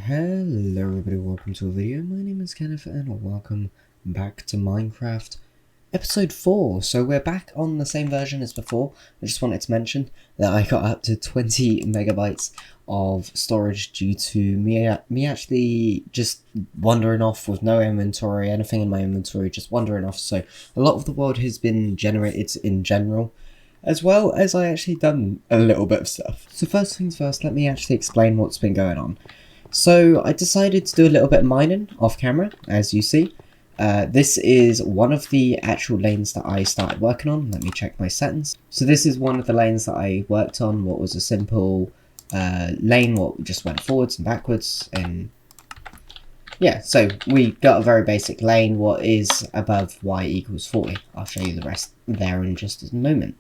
Hello everybody, welcome to a video. My name is Kenneth and welcome back to Minecraft episode 4. So we're back on the same version as before. I just wanted to mention that I got up to 20 megabytes of storage due to me actually just wandering off with no inventory, anything in my inventory, just wandering off. So a lot of the world has been generated in general, as well as I actually done a little bit of stuff. So first things first, let me actually explain what's been going on. So I decided to do a little bit of mining off camera, as you see. This is one of the actual lanes that I started working on. Let me check my settings. So this is one of the lanes that I worked on, what was a simple lane, what just went forwards and backwards. And yeah, so we got a very basic lane, what is above y equals 40. I'll show you the rest there in just a moment.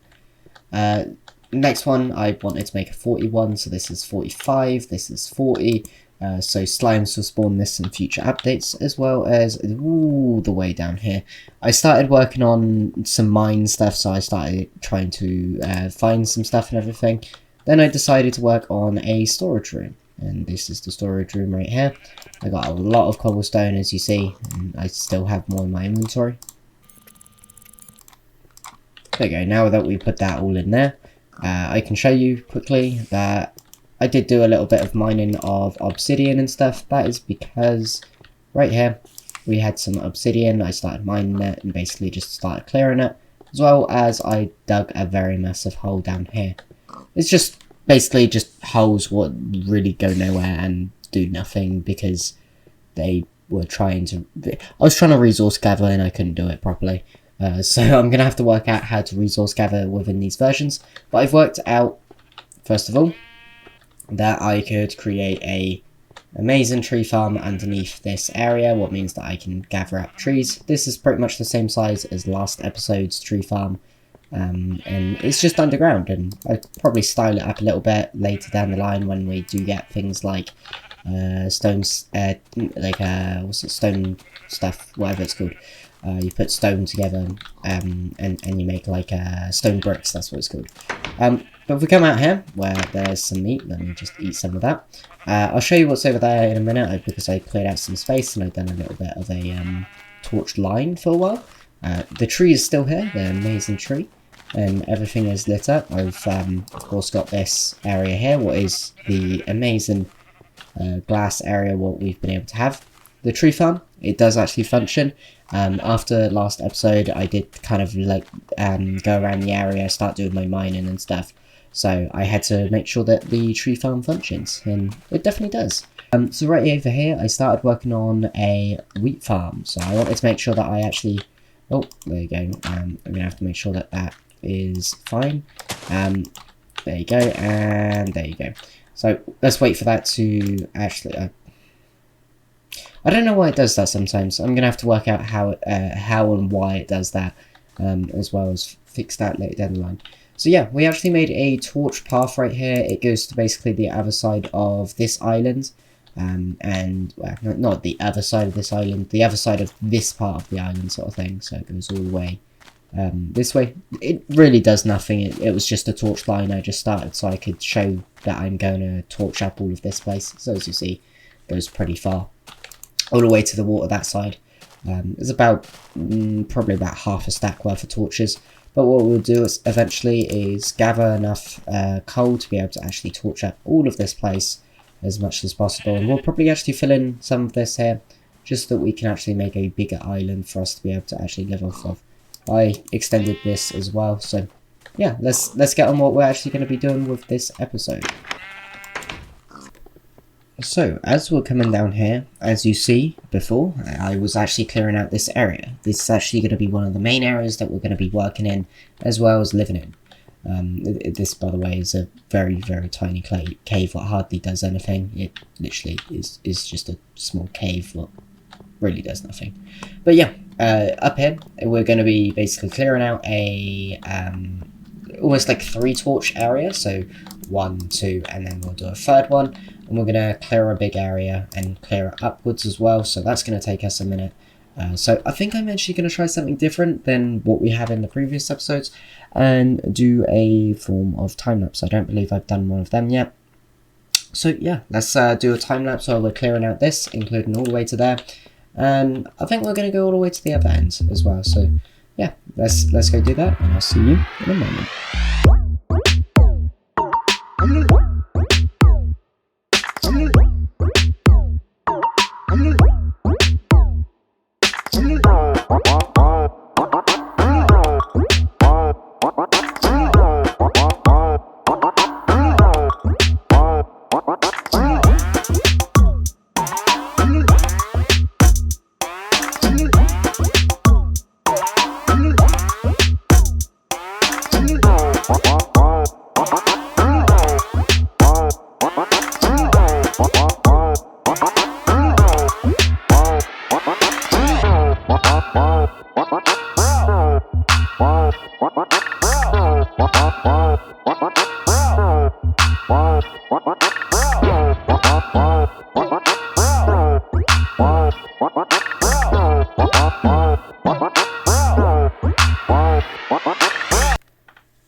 Next one, I wanted to make a 41, so this is 45, this is 40. So slimes will spawn this in future updates, as well as all the way down here. I started working on some mine stuff, so I started trying to find some stuff and everything. Then I decided to work on a storage room, and this is the storage room right here. I got a lot of cobblestone, as you see, and I still have more in my inventory. There you go, now that we put that all in there, I can show you quickly that I did do a little bit of mining of obsidian and stuff. That is because right here we had some obsidian. I started mining it and basically just started clearing it, as well as I dug a very massive hole down here. It's just basically just holes what really go nowhere and do nothing because they were trying to... I was trying to resource gather and I couldn't do it properly. So I'm going to have to work out how to resource gather within these versions. But I've worked out, first of all, that I could create a amazing tree farm underneath this area, what means that I can gather up trees. This is pretty much the same size as last episode's tree farm, and it's just underground, and I'll probably style it up a little bit later down the line when we do get things like stones, what's it, stone stuff, whatever it's called. You put stone together and you make like stone bricks, that's what it's called. But if we come out here where there's some meat, let me just eat some of that. I'll show you what's over there in a minute because I cleared out some space and I've done a little bit of a torched line for a while. The tree is still here, the amazing tree, and everything is lit up. I've of course got this area here, what is the amazing glass area what we've been able to have. The tree farm, it does actually function. After last episode, I did kind of like go around the area, start doing my mining and stuff. So I had to make sure that the tree farm functions, and it definitely does. So right over here, I started working on a wheat farm. So I wanted to make sure that I actually... Oh, there you go. I'm going to have to make sure that that is fine. There you go, and there you go. So let's wait for that to actually... I don't know why it does that sometimes. I'm going to have to work out how and why it does that, as well as fix that later down the line. So yeah, we actually made a torch path right here. It goes to basically the other side of this island, and well, not the other side of this island, the other side of this part of the island sort of thing. So it goes all the way this way. It really does nothing. It was just a torch line I just started so I could show that I'm going to torch up all of this place. So as you see, it goes pretty far. All the way to the water that side. It's about probably about half a stack worth of torches. But what we'll do is eventually is gather enough coal to be able to actually torch up all of this place as much as possible. And we'll probably actually fill in some of this here, just so that we can actually make a bigger island for us to be able to actually live off of. I extended this as well. So yeah, let's get on what we're actually going to be doing with this episode. So, as we're coming down here, as you see before, I was actually clearing out this area. This is actually going to be one of the main areas that we're going to be working in, as well as living in. This, by the way, is a very, very tiny cave that hardly does anything. It literally is just a small cave that really does nothing. But yeah, up here, we're going to be basically clearing out a almost like 3 torch area. So 1, 2, and then we'll do a third one. And we're going to clear a big area and clear it upwards as well. So that's going to take us a minute. So I think I'm actually going to try something different than what we had in the previous episodes. And do a form of time lapse. I don't believe I've done one of them yet. So yeah, let's do a time lapse while we're clearing out this, including all the way to there. And I think we're going to go all the way to the other end as well. So yeah, let's go do that, and I'll see you in a moment.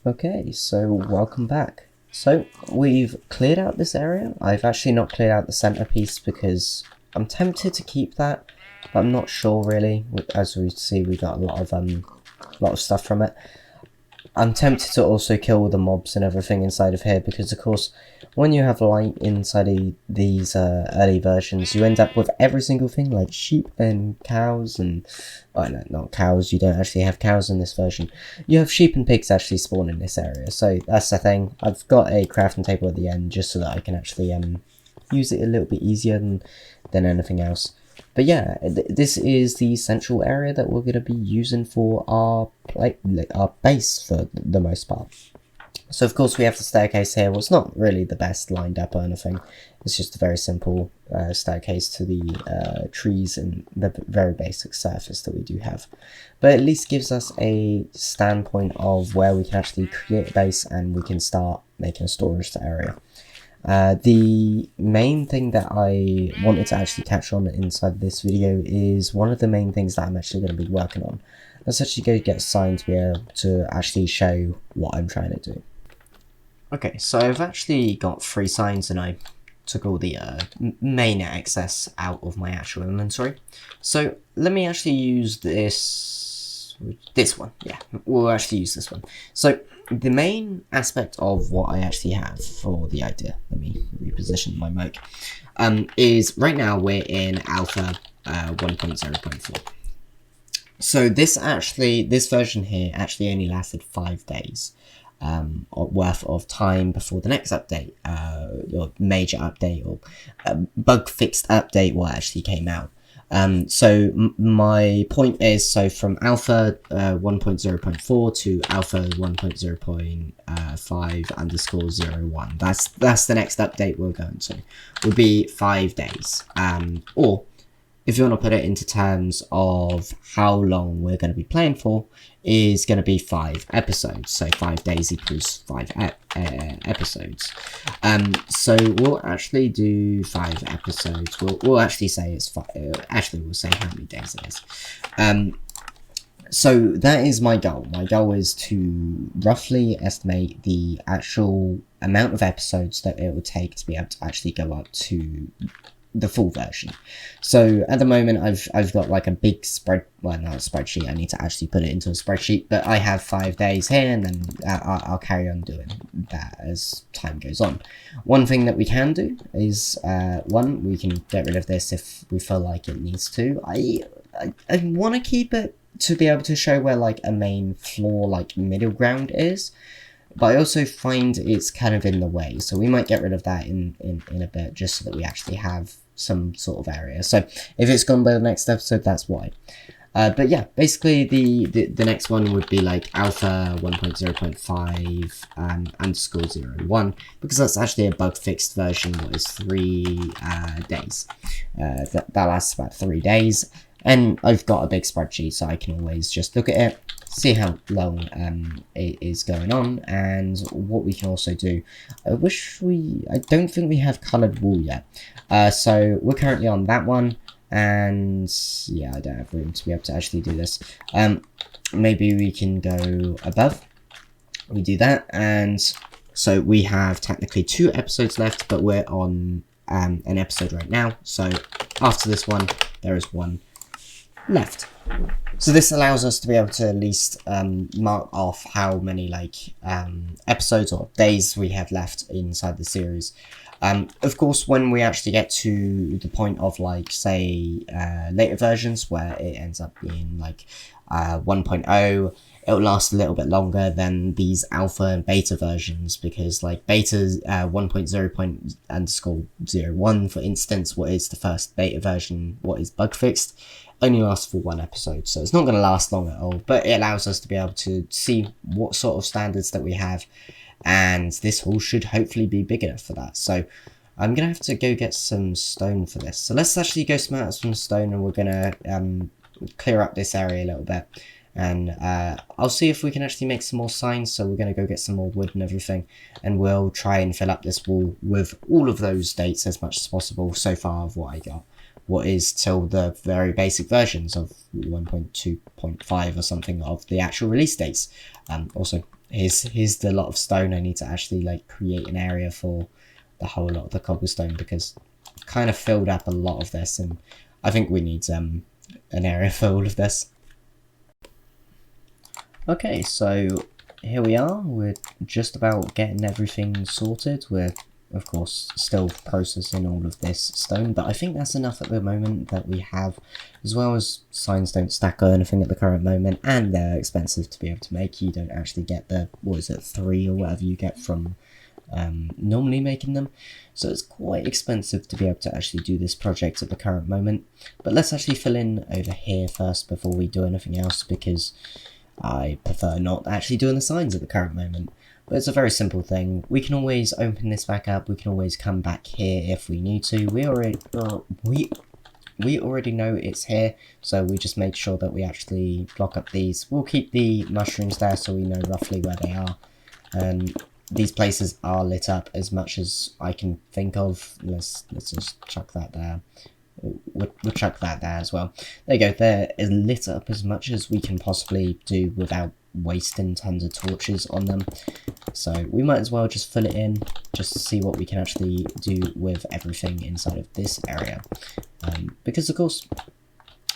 Okay, so welcome back. So we've cleared out this area. I've actually not cleared out the centerpiece because I'm tempted to keep that, but I'm not sure really. As we see, we got a lot of stuff from it. I'm tempted to also kill all the mobs and everything inside of here because, of course, when you have light inside these early versions, you end up with every single thing like sheep and cows and... oh no, not cows, you don't actually have cows in this version. You have sheep and pigs actually spawn in this area, so that's the thing. I've got a crafting table at the end just so that I can actually use it a little bit easier than anything else. But yeah, this is the central area that we're going to be using for our base for the most part. So of course we have the staircase here. Well, it's not really the best lined up or anything. It's just a very simple staircase to the trees and the very basic surface that we do have. But at least gives us a standpoint of where we can actually create a base and we can start making a storage area. The main thing that I wanted to actually touch on inside this video is one of the main things that I'm actually going to be working on. Let's actually go get a sign to be able to actually show what I'm trying to do. Okay, so I've actually got 3 signs and I took all the main access out of my actual inventory. So let me actually use this one. Yeah, we'll actually use this one. So the main aspect of what I actually have for the idea, let me reposition my mic, is right now we're in alpha 1.0.4. So this version here actually only lasted 5 days worth of time before the next update, or major update, or bug fixed update what actually came out. So my point is, so from alpha 1.0.4 to alpha 1.0.5_01, that's the next update we're going to, would be 5 days. Or if you want to put it into terms of how long we're going to be playing for, is going to be 5 episodes. So 5 days equals 5 episodes. So we'll actually do 5 episodes. We'll actually say it's 5. Actually, we'll say how many days it is. So that is my goal. My goal is to roughly estimate the actual amount of episodes that it would take to be able to actually go up to the full version. So at the moment I've got like a big not a spreadsheet, I need to actually put it into a spreadsheet, but I have 5 days here, and then I'll carry on doing that as time goes on. One thing that we can do is one, we can get rid of this if we feel like it needs to. I want to keep it to be able to show where like a main floor, like middle ground is, but I also find it's kind of in the way, so we might get rid of that in a bit, just so that we actually have some sort of area. So if it's gone by the next episode, that's why. But yeah, basically the next one would be like alpha 1.0.5 _01, because that's actually a bug fixed version that is 3 days. That lasts about 3 days, and I've got a big spreadsheet, so I can always just look at it, see how long it is going on, and what we can also do. I don't think we have coloured wool yet, so we're currently on that one, and yeah, I don't have room to be able to actually do this. Maybe we can go above, we do that, and So we have technically 2 episodes left, but we're on an episode right now. So after this one, there is 1 left. So this allows us to be able to at least mark off how many episodes or days we have left inside the series. Of course, when we actually get to the point of say later versions where it ends up being 1.0, it'll last a little bit longer than these alpha and beta versions, because beta 1.0.01, for instance, what is the first beta version, what is bug fixed, only lasts for 1 episode, so it's not going to last long at all, but it allows us to be able to see what sort of standards that we have, and this hall should hopefully be big enough for that. So I'm going to have to go get some stone for this. So let's actually go smelt out some stone, and we're going to clear up this area a little bit, and I'll see if we can actually make some more signs. So we're going to go get some more wood and everything, and we'll try and fill up this wall with all of those dates as much as possible so far of what I got. What is till the very basic versions of 1.2.5 or something of the actual release dates. Also, here's the lot of stone. I need to actually create an area for the whole lot of the cobblestone, because I've kind of filled up a lot of this, and I think we need an area for all of this. Okay, so here we are. We're just about getting everything sorted. We're of course still processing all of this stone, but I think that's enough at the moment that we have, as well as signs don't stack or anything at the current moment, and they're expensive to be able to make. You don't actually get the 3 or whatever you get from normally making them, so it's quite expensive to be able to actually do this project at the current moment. But let's actually fill in over here first before we do anything else, because I prefer not actually doing the signs at the current moment. But it's a very simple thing. We can always open this back up. We can always come back here if we need to. We already know it's here, so we just make sure that we actually block up these. We'll keep the mushrooms there so we know roughly where they are. These places are lit up as much as I can think of. Let's just chuck that there. We'll chuck that there as well. There you go. There is lit up as much as we can possibly do without wasting tons of torches on them. So we might as well just fill it in, just to see what we can actually do with everything inside of this area. Because of course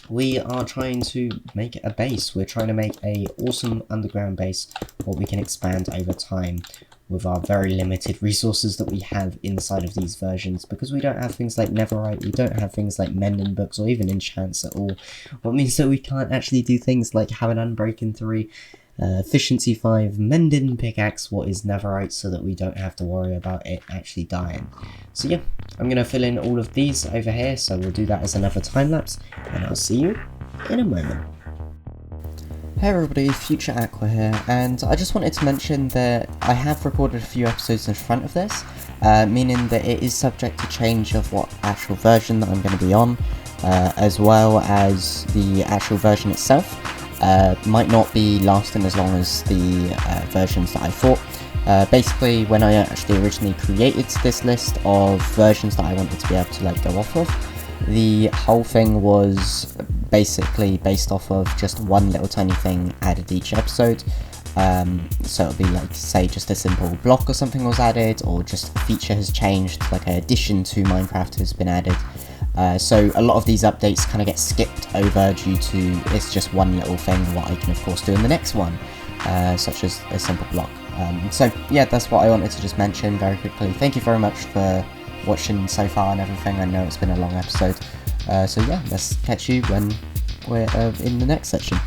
we are trying to make a base. We're trying to make a awesome underground base, what we can expand over time with our very limited resources that we have inside of these versions, because we don't have things like netherite, we don't have things like mending books or even enchants at all, what means that we can't actually do things like have an unbreaking 3, efficiency 5, mending pickaxe, what is netherite, so that we don't have to worry about it actually dying. So yeah, I'm going to fill in all of these over here, so we'll do that as another time lapse, and I'll see you in a moment. Hey everybody, Future Aqua here, and I just wanted to mention that I have recorded a few episodes in front of this, meaning that it is subject to change of what actual version that I'm going to be on, as well as the actual version itself. Might not be lasting as long as the versions that I thought. Basically, when I actually originally created this list of versions that I wanted to be able to go off of, the whole thing was basically based off of just one little tiny thing added each episode. So it'll be say just a simple block or something was added, or just a feature has changed, like an addition to Minecraft has been added. So a lot of these updates kind of get skipped over due to it's just one little thing, what I can of course do in the next one, such as a simple block. So yeah, that's what I wanted to just mention very quickly. Thank you very much for watching so far and everything. I know it's been a long episode, so yeah, let's catch you when we're in the next section.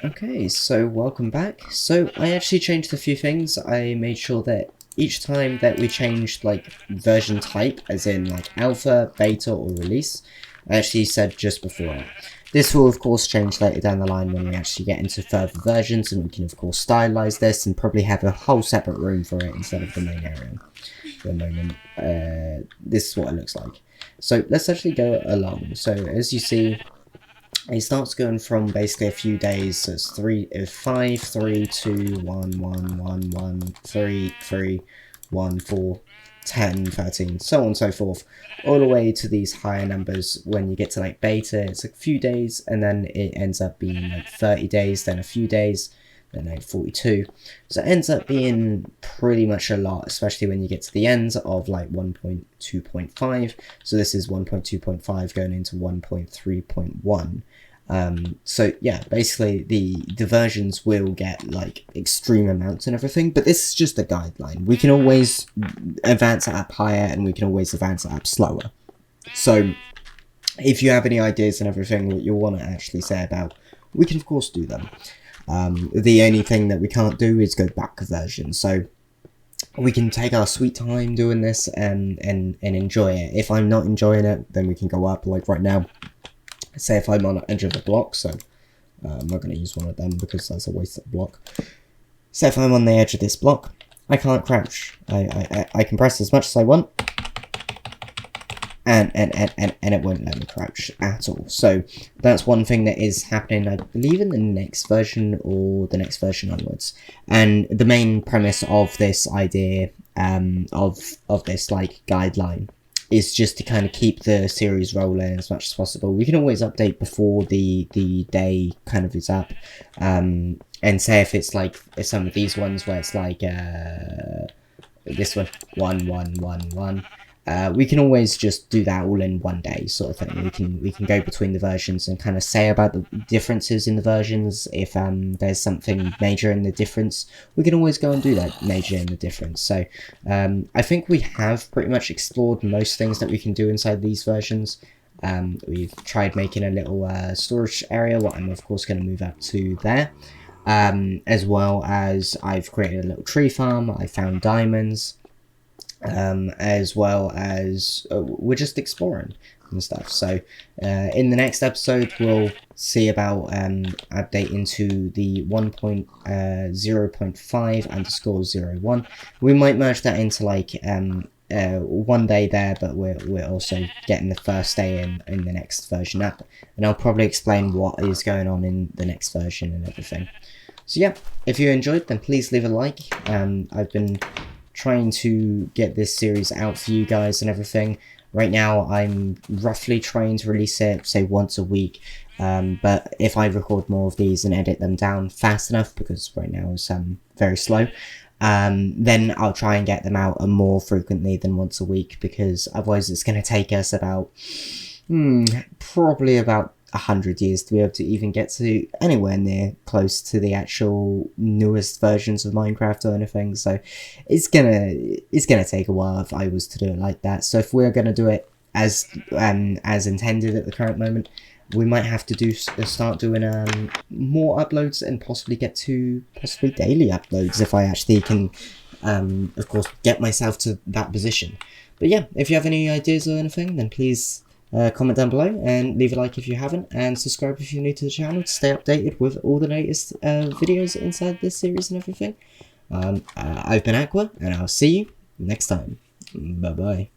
Okay, so welcome back. So I actually changed a few things. I made sure that each time that we changed version type, as in alpha, beta or release, I actually said just before it. This will of course change later down the line when we actually get into further versions, and we can of course stylize this and probably have a whole separate room for it instead of the main area. For the moment, this is what it looks like. So let's actually go along. So as you see, it starts going from basically a few days, so it's 5, 3, 2, 1, 1, 1, 1, 3, 3, 1, 4, 10, 13, so on and so forth, all the way to these higher numbers. When you get to like beta, it's a few days, and then it ends up being like 30 days, then a few days, then like 42. So it ends up being pretty much a lot, especially when you get to the end of like 1.2.5. So this is 1.2.5 going into 1.3.1. So yeah, basically the versions will get like extreme amounts and everything, but this is just a guideline. We can always advance it up higher, and we can always advance it up slower. So if you have any ideas and everything that you want to actually say about, we can of course do them. The only thing that we can't do is go back a version. So we can take our sweet time doing this and enjoy it. If I'm not enjoying it, then we can go up. Like right now, say if I'm on the edge of a block, so I'm not going to use one of them because that's a wasted block. So if I'm on the edge of this block, I can't crouch. I can press as much as I want, and it won't let me crouch at all. So that's one thing that is happening, I believe, in the next version or the next version onwards. And the main premise of this idea of this like guideline is just to kind of keep the series rolling as much as possible. We can always update before the day kind of is up, and say if it's like some of these ones where it's like this one 1 1 1 1. We can always just do that all in one day, sort of thing. We can go between the versions and kind of say about the differences in the versions. If there's something major in the difference, we can always go and do that major in the difference. So I think we have pretty much explored most things that we can do inside these versions. We've tried making a little storage area, what I'm of course going to move up to there. As well as I've created a little tree farm. I found diamonds. As well as we're just exploring and stuff. So in the next episode, we'll see about updating to the 1.0.5_01. We might merge that into like one day there, but we're also getting the first day in the next version up, and I'll probably explain what is going on in the next version and everything. So yeah, if you enjoyed, then please leave a like. I've been trying to get this series out for you guys and everything. Right now I'm roughly trying to release it, say, once a week, but if I record more of these and edit them down fast enough, because right now it's very slow, then I'll try and get them out more frequently than once a week, because otherwise it's going to take us about probably about 100 years to be able to even get to anywhere near close to the actual newest versions of Minecraft or anything. So it's gonna take a while if I was to do it like that. So if we're gonna do it as intended at the current moment, we might have to start doing more uploads, and possibly get to daily uploads if I actually can of course get myself to that position. But yeah, if you have any ideas or anything, then please comment down below and leave a like if you haven't, and subscribe if you're new to the channel to stay updated with all the latest videos inside this series and everything. I've been Aqua, and I'll see you next time. Bye bye.